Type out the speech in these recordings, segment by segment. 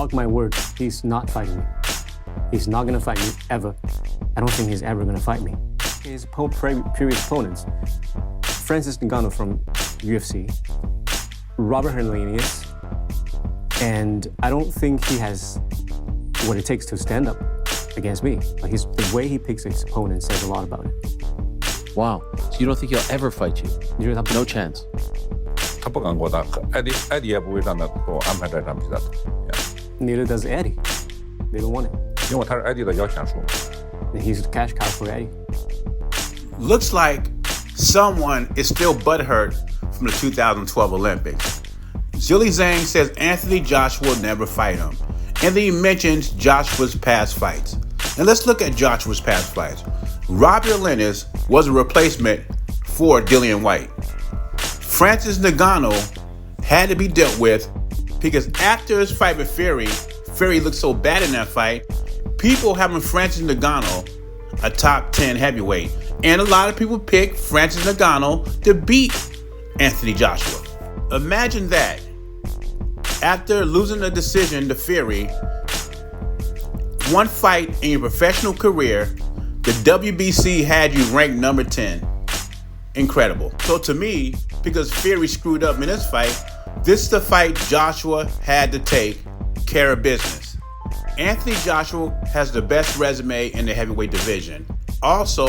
mark my words, he's not fighting me. He's not going to fight me, ever. I don't think he's ever going to fight me. His previous opponents, Francis Ngannou from UFC, Robert Hernandez, and I don't think he has what it takes to stand up against me. Like the way he picks his opponent says a lot about it. Wow. So you don't think he'll ever fight you? No chance. 他不敢给我打，艾迪也不会让他给我安排这场比赛的。Neither does Eddie. They don't want it. 因为他是艾迪的摇钱树。He's the cash cow for Eddie. Looks like someone is still butthurt from the 2012 Olympics. Zhilei Zhang says Anthony Joshua will never fight him. And then he mentions Joshua's past fights. And let's look at Joshua's past fights. Robbie Linares was a replacement for Dillian White. Francis Ngannou had to be dealt with because after his fight with Fury looked so bad in that fight, people having Francis Ngannou a top 10 heavyweight. And a lot of people picked Francis Ngannou to beat Anthony Joshua. Imagine that. After losing a decision to Fury, one fight in your professional career, the WBC had you ranked number 10. Incredible. So to me, because Fury screwed up in this fight, this is the fight Joshua had to take care of business. Anthony Joshua has the best resume in the heavyweight division. Also,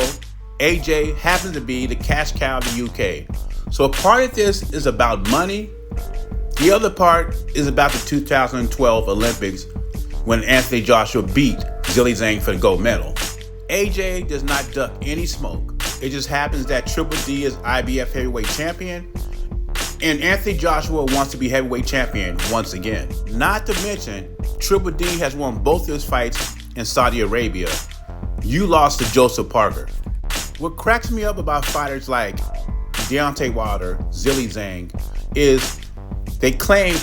AJ happens to be the cash cow of the UK. So part of this is about money. The other part is about the 2012 Olympics when Anthony Joshua beat Zhilei Zhang for the gold medal. AJ does not duck any smoke. It just happens that Triple D is IBF heavyweight champion, and Anthony Joshua wants to be heavyweight champion once again. Not to mention, Triple D has won both his fights in Saudi Arabia. You lost to Joseph Parker. What cracks me up about fighters like Deontay Wilder, Zhilei Zhang, is they claim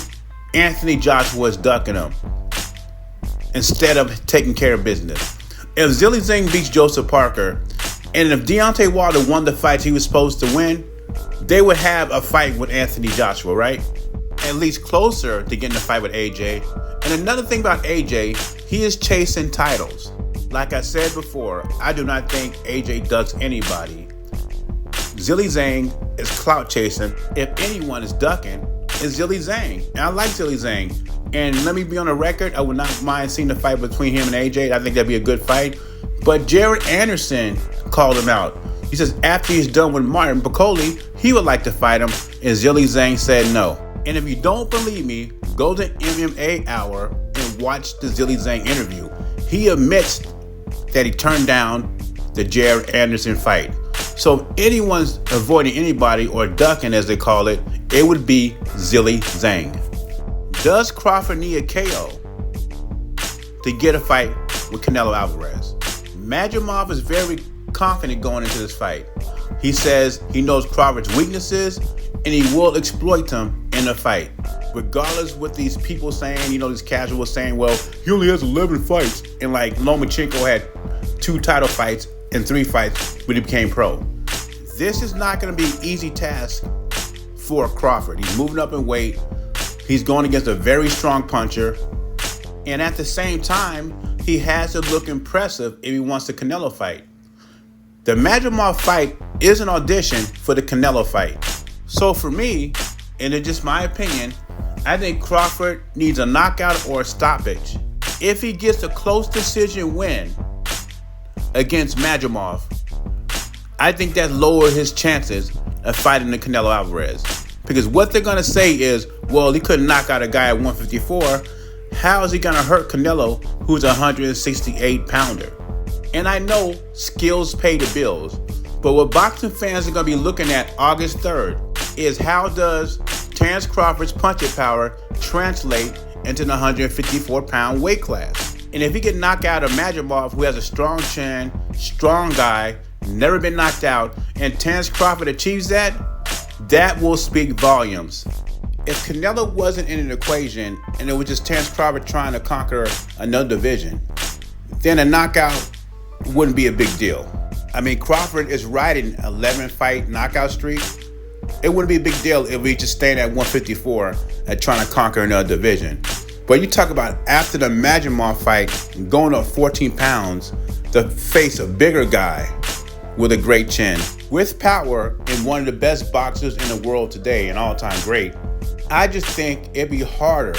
Anthony Joshua is ducking them instead of taking care of business. If Zhilei Zhang beats Joseph Parker, and if Deontay Wilder won the fights he was supposed to win, they would have a fight with Anthony Joshua, right? At least closer to getting a fight with AJ. And another thing about AJ, he is chasing titles. Like I said before, I do not think AJ ducks anybody. Zhilei Zhang is clout chasing. If anyone is ducking, it's Zhilei Zhang. And I like Zhilei Zhang. And let me be on the record, I would not mind seeing the fight between him and AJ. I think that'd be a good fight. But Jared Anderson called him out. He says after he's done with Martin Piccoli, he would like to fight him. And Zhilei Zhang said no. And if you don't believe me, go to MMA Hour and watch the Zhilei Zhang interview. He admits that he turned down the Jared Anderson fight. So if anyone's avoiding anybody, or ducking as they call it, it would be Zhilei Zhang. Does Crawford need a KO to get a fight with Canelo Alvarez? Madrimov is very confident going into this fight. He says he knows Crawford's weaknesses and he will exploit them in a fight. Regardless what these people saying, these casuals saying, well, he only has 11 fights. And like Lomachenko had 2 title fights and 3 fights when he became pro. This is not going to be an easy task for Crawford. He's moving up in weight. He's going against a very strong puncher. And at the same time, he has to look impressive if he wants the Canelo fight. The Madrimov fight is an audition for the Canelo fight. So for me, and it's just my opinion, I think Crawford needs a knockout or a stoppage. If he gets a close decision win against Madrimov, I think that lowers his chances of fighting the Canelo Alvarez. Because what they're going to say is, well, he couldn't knock out a guy at 154. How is he going to hurt Canelo, who's a 168-pounder? And I know skills pay the bills, but what boxing fans are going to be looking at August 3rd is how does Terence Crawford's punching power translate into the 154-pound weight class? And if he can knock out a Madrimov who has a strong chin, strong guy, never been knocked out, and Terence Crawford achieves that, that will speak volumes. If Canelo wasn't in an equation and it was just Terence Crawford trying to conquer another division, then a knockout wouldn't be a big deal. I mean, Crawford is riding an 11-fight knockout streak. It wouldn't be a big deal if we just stayed at 154 and trying to conquer another division. But you talk about after the Madrimov fight, going up 14 pounds to face a bigger guy with a great chin, with power, and one of the best boxers in the world today, an all-time great. I just think it'd be harder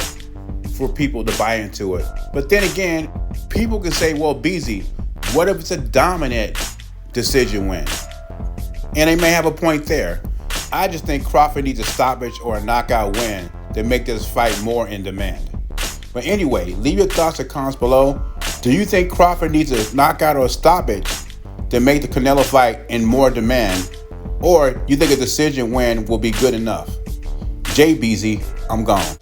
for people to buy into it. But then again, people can say, well, BZ, what if it's a dominant decision win? And they may have a point there. I just think Crawford needs a stoppage or a knockout win to make this fight more in demand. But anyway, leave your thoughts and comments below. Do you think Crawford needs a knockout or a stoppage to make the Canelo fight in more demand? Or you think a decision win will be good enough? JBZ, I'm gone.